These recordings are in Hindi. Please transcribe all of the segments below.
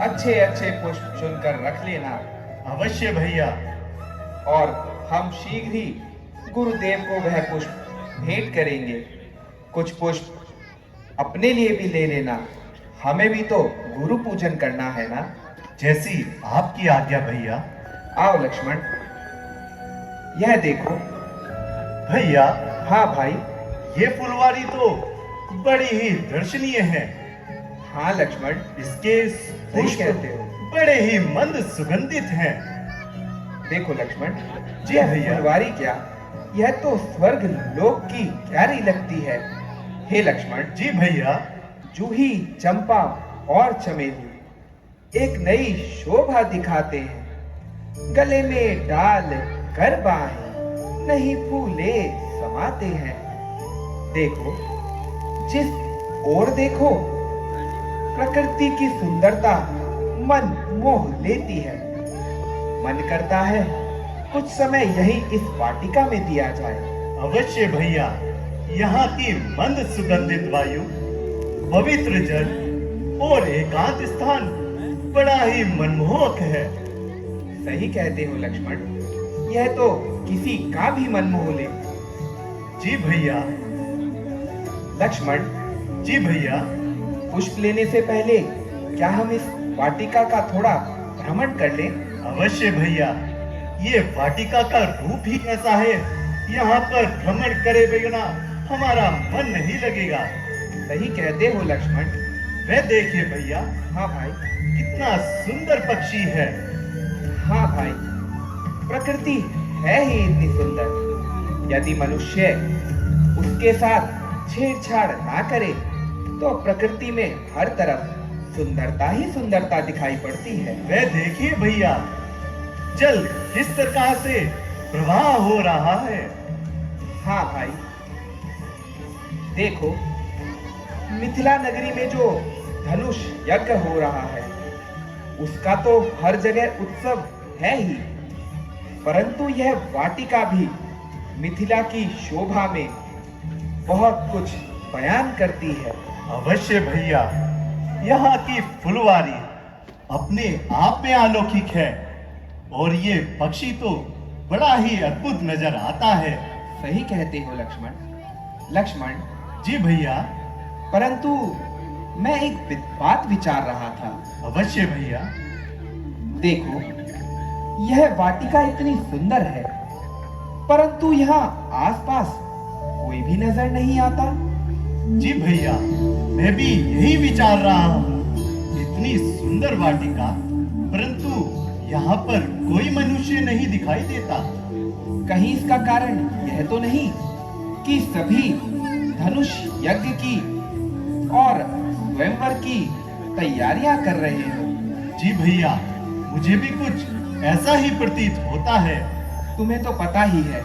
अच्छे अच्छे पुष्प चुनकर रख लेना। अवश्य भैया। और हम शीघ्र ही गुरुदेव को वह पुष्प भेंट करेंगे। कुछ पुष्प अपने लिए भी ले लेना, हमें भी तो गुरु पूजन करना है ना। जैसी आपकी आज्ञा भैया। आओ लक्ष्मण, यह देखो। भैया, हाँ भाई। ये फुलवारी तो बड़ी ही दर्शनीय है। हाँ लक्ष्मण, इसके सही पुष्प कहते हो। बड़े ही मंद सुगंधित हैं। देखो लक्ष्मण, जी यह भैया। फुलवारी क्या, यह तो स्वर्ग लोक की क्यारी लगती है। हे लक्ष्मण, जी भैया। जूही, चंपा और चमेली एक नई शोभा दिखाते हैं। गले में डाल कर बाहें नहीं फूले समाते हैं। देखो, जिस ओर देखो प्रकृति की सुंदरता मन मोह लेती है। मन करता है कुछ समय यही इस वाटिका में दिया जाए। अवश्य भैया। यहाँ की मंद सुगंधित वायु, पवित्र जल और एकांत स्थान बड़ा ही मनमोहक है। सही कहते हो लक्ष्मण, यह तो किसी का भी मन मोह ले। जी भैया। लक्ष्मण, जी भैया। पुष्प लेने से पहले क्या हम इस वाटिका का थोड़ा भ्रमण कर लें? अवश्य भैया। ये वाटिका का रूप ही ऐसा है, यहाँ पर भ्रमण करे बिना हमारा मन नहीं लगेगा। सही कहते हो लक्ष्मण। वह देखिए भैया, हाँ भाई। कितना सुंदर पक्षी है। हाँ भाई, प्रकृति है ही इतनी सुंदर। यदि मनुष्य उसके साथ छेड़छाड़ ना करे तो प्रकृति में हर तरफ सुंदरता ही सुंदरता दिखाई पड़ती है। वह देखिए भैया, जल किस प्रकार से प्रवाह हो रहा है। हाँ भाई, देखो, मिथिला नगरी में जो धनुष यज्ञ हो रहा है उसका तो हर जगह उत्सव है ही, परंतु यह वाटिका भी मिथिला की शोभा में बहुत कुछ बयान करती है। अवश्य भैया, यहाँ की फुलवारी अपने आप में अलौकिक है और ये पक्षी तो बड़ा ही अद्भुत नजर आता है। सही कहते हो लक्ष्मण। लक्ष्मण जी भैया। परंतु मैं एक बात विचार रहा था। अवश्य भैया। देखो, यह वाटिका इतनी सुंदर है परंतु यहाँ आसपास कोई भी नजर नहीं आता। जी भैया, मैं भी यही विचार रहा हूँ। इतनी सुंदर वाटिका, परंतु यहाँ पर कोई मनुष्य नहीं दिखाई देता। कहीं इसका कारण यह तो नहीं कि सभी धनुष यज्ञ की और स्वयंवर की तैयारियां कर रहे हो। जी भैया, मुझे भी कुछ ऐसा ही प्रतीत होता है। तुम्हें तो पता ही है,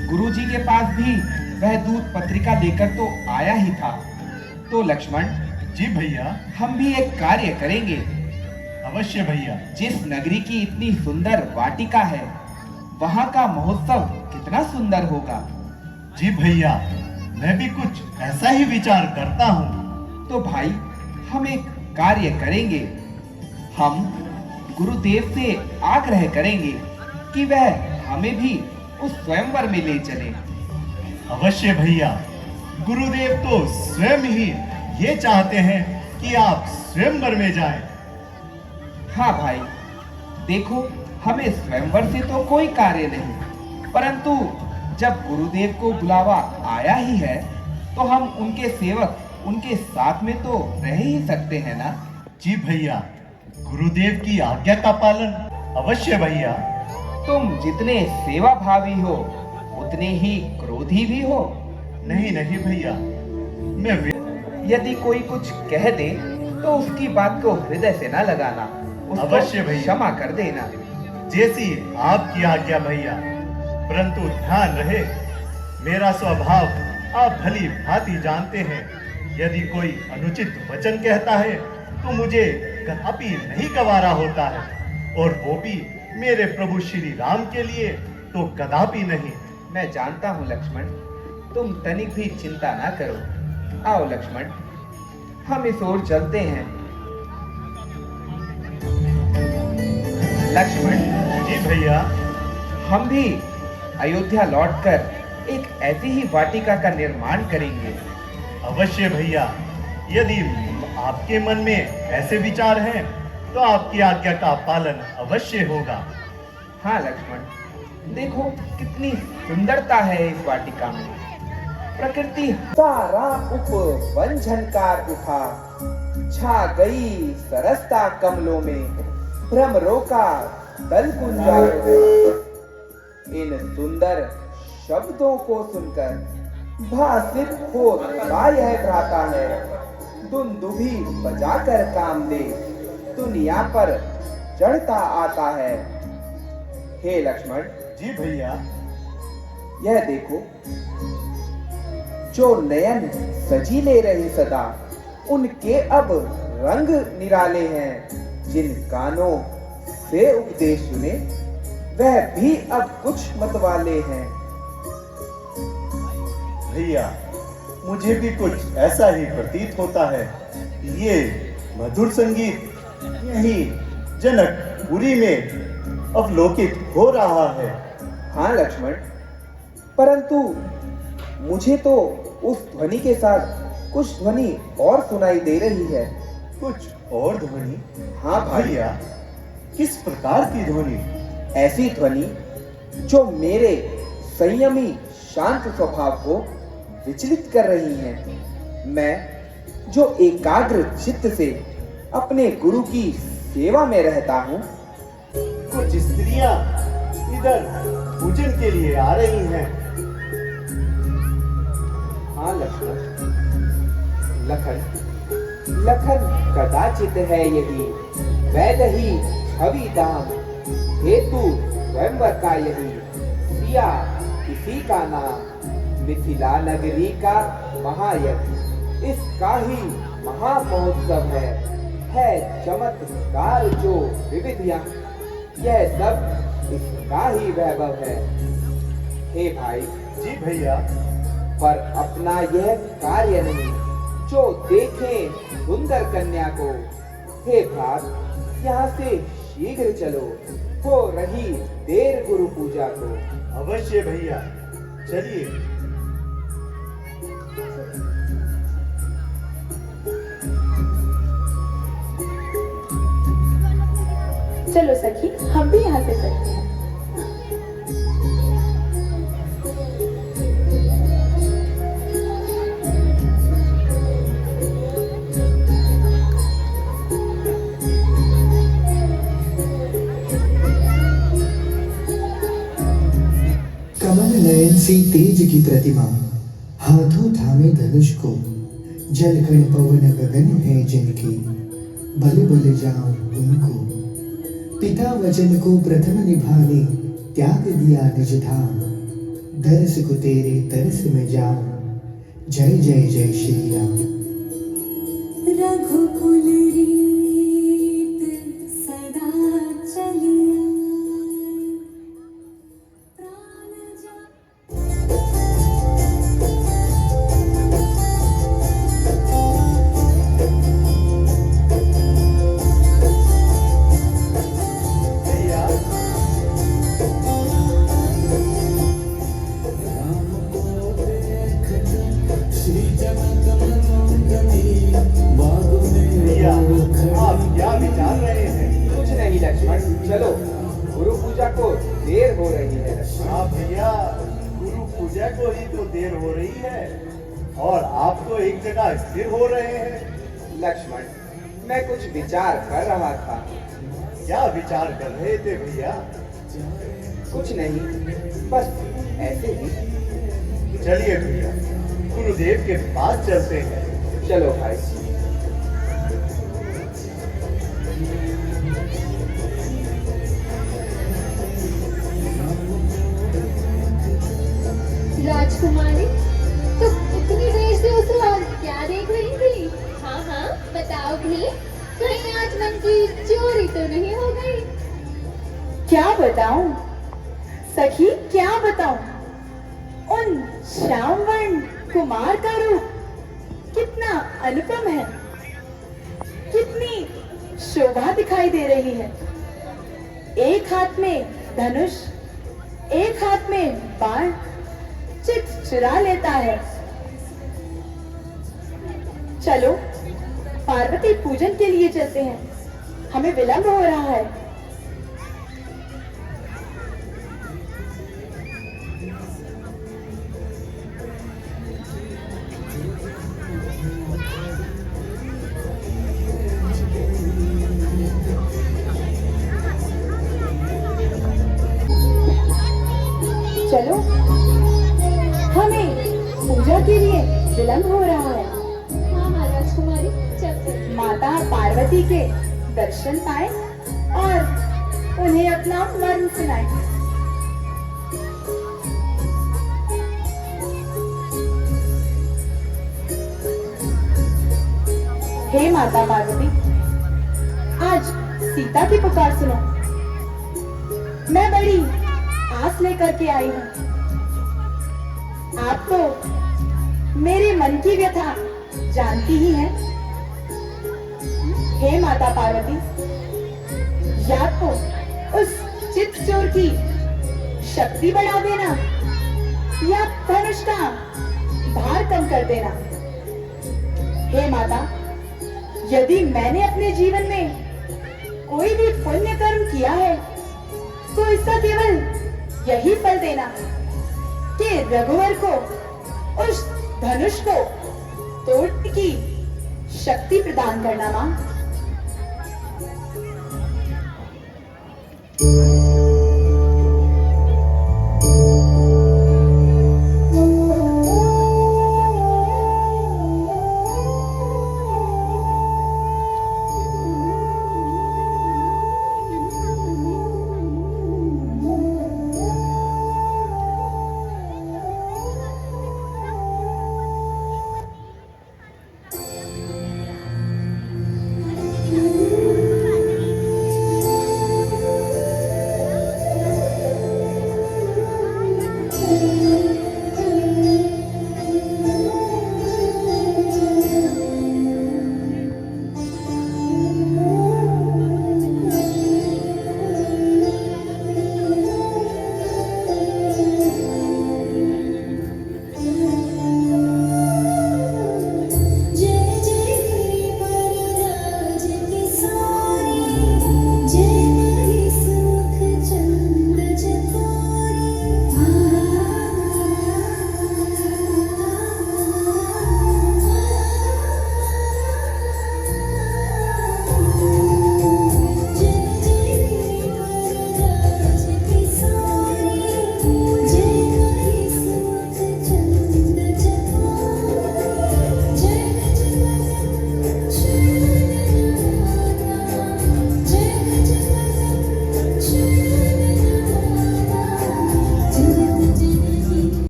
गुरुजी के पास भी वह दूत पत्रिका लेकर तो आया ही था। तो लक्ष्मण, जी भैया। हम भी एक कार्य करेंगे। अवश्य भैया। जिस नगरी की इतनी सुंदर वाटिका है वहां का महोत्सव कितना सुंदर होगा। जी भैया, मैं भी कुछ ऐसा ही विचार करता हूँ। तो भाई, हम एक कार्य करेंगे। हम गुरुदेव से आग्रह करेंगे कि वह हमें भी उस स्वयंवर में ले चले। अवश्य भैया, गुरुदेव तो स्वयं ही ये चाहते हैं कि आप स्वयंवर में जाएं। हाँ भाई, देखो, हमें स्वयंवर से तो कोई कार्य नहीं, परंतु जब गुरुदेव को बुलावा आया ही है तो हम उनके सेवक उनके साथ में तो रह ही सकते हैं ना। जी भैया, गुरुदेव की आज्ञा का पालन अवश्य भैया। तुम जितने सेवा भावी हो उतने ही क्रोधी भी हो। नहीं नहीं भैया, मैं यदि कोई कुछ कह दे तो उसकी बात को हृदय से ना लगाना, उसको अवश्य भैया। क्षमा कर देना। जैसी आपकी आज्ञा भैया, परंतु ध्यान रहे, मेरा स्वभाव आप भली भांति जानते हैं। यदि कोई अनुचित वचन कहता है तो मुझे कदापि नहीं गवारा होता है, और वो भी मेरे प्रभु श्री राम के लिए तो कदापि नहीं। मैं जानता हूँ लक्ष्मण, तुम तनिक भी चिंता ना करो। आओ लक्ष्मण, हम इस ओर चलते हैं। लक्ष्मण, जी भैया। हम भी अयोध्या लौटकर एक ऐसी ही वाटिका का निर्माण करेंगे। अवश्य भैया, यदि आपके मन में ऐसे विचार हैं तो आपकी आज्ञा का पालन अवश्य होगा। हाँ लक्ष्मण, देखो कितनी सुंदरता है इस वाटिका में। प्रकृति सारा उपवन झनकार उठा, छा गई सरसता कमलों में, भ्रमरों का दल गुंजा। इन सुंदर शब्दों को सुनकर भासित होता यह भ्राता है, दुंदुभी बजाकर कामदेव दुनिया पर चढ़ता आता है। हे लक्ष्मण, जी भैया। यह देखो, जो नयन सजी ले रहे सदा, उनके अब रंग निराले हैं। जिन कानों से उपदेश सुने, वह भी अब कुछ मतवाले हैं। भैया, मुझे भी कुछ ऐसा ही प्रतीत होता है। ये मधुर संगीत यही जनकपुरी में अवलोकित हो रहा है। हाँ लक्ष्मण, परंतु मुझे तो उस ध्वनि के साथ कुछ ध्वनि और सुनाई दे रही है। कुछ और ध्वनि? हाँ भाई, भैया, किस प्रकार की ध्वनि? ऐसी ध्वनि जो मेरे संयमी शांत स्वभाव को विचलित कर रही हैं। मैं जो एकाग्र चित्त से अपने गुरु की सेवा में रहता हूँ। कुछ स्त्रियां इधर पूजन के लिए आ रही हैं। हाँ लक्ष्मण, लखन कदाचित है यही, वैद ही छवि दाम, हेतु स्वयंवर का यही, सिया किसी का नाम, मिथिला नगरी का महायज्ञ, इसका ही महामहोत्सव है चमत्कार जो विविधियां, यह सब इसका ही वैभव है। हे भाई, जी भैया। पर अपना यह कार्य नहीं, जो देखें सुंदर कन्या को। हे भ्रात, यहाँ से शीघ्र चलो, हो रही देर गुरु पूजा को। अवश्य भैया, चलिए। चलो सखी, हम भी यहाँ से चलते हैं। कमल नयन सी तेज की प्रतिमा, हाथों थामे धनुष को, जल कण पवन गगन है जिनकी, भले भले जाऊं उनको। पिता वचन को प्रथम निभाने, त्याग दिया निज धाम, दरस को तेरे तरस में जाऊं, जय जय जय श्री राम। रघुकुल रीत सदा चलिया, प्राण भैया, भैया, आप क्या विचार रहे हैं? कुछ नहीं लक्ष्मण, चलो, गुरु पूजा को देर हो रही है लक्ष्मण। हाँ भैया, गुरु पूजा को ही तो देर हो रही है और आप तो एक जगह स्थिर हो रहे हैं। लक्ष्मण, मैं कुछ विचार कर रहा था। क्या विचार कर रहे थे भैया? कुछ नहीं, बस ऐसे ही। चलिए भैया, गुरुदेव के पास चलते हैं। चलो भाई। राजकुमारी, तुम इतनी देर से उस ओर क्या देख रही थी? हाँ हाँ, बताओ भी, कहीं आज मन की चोरी तो नहीं हो गई? क्या बताऊं सखी, क्या बताऊं? उन श्यामवर्ण कुमार का रूप कितना अनुपम है, कितनी शोभा दिखाई दे रही है। एक हाथ में धनुष, एक हाथ में बाण चित चुरा लेता है। चलो पार्वती पूजन के लिए चलते हैं, हमें विलंब हो रहा है। चलो, हमें पूजा के लिए विलंब हो रहा है। हाँ हाँ राजकुमारी, चलते हैं। माता पार्वती के दर्शन पाए और उन्हें अपना मर्म सुनाए। हे माता पार्वती, आज सीता की पुकार सुनो। मैं बड़ी आस लेकर के आई हूँ। आप तो मेरे मन की व्यथा जानती ही हैं। हे माता पार्वती, या तो उस चित चोर की शक्ति बढ़ा देना या धनुष का भार कम कर देना। हे माता, यदि मैंने अपने जीवन में कोई भी पुण्य कर्म किया है तो इसका केवल यही फल देना कि रघुवर को उस धनुष को तोड़ने की शक्ति प्रदान करना। मां।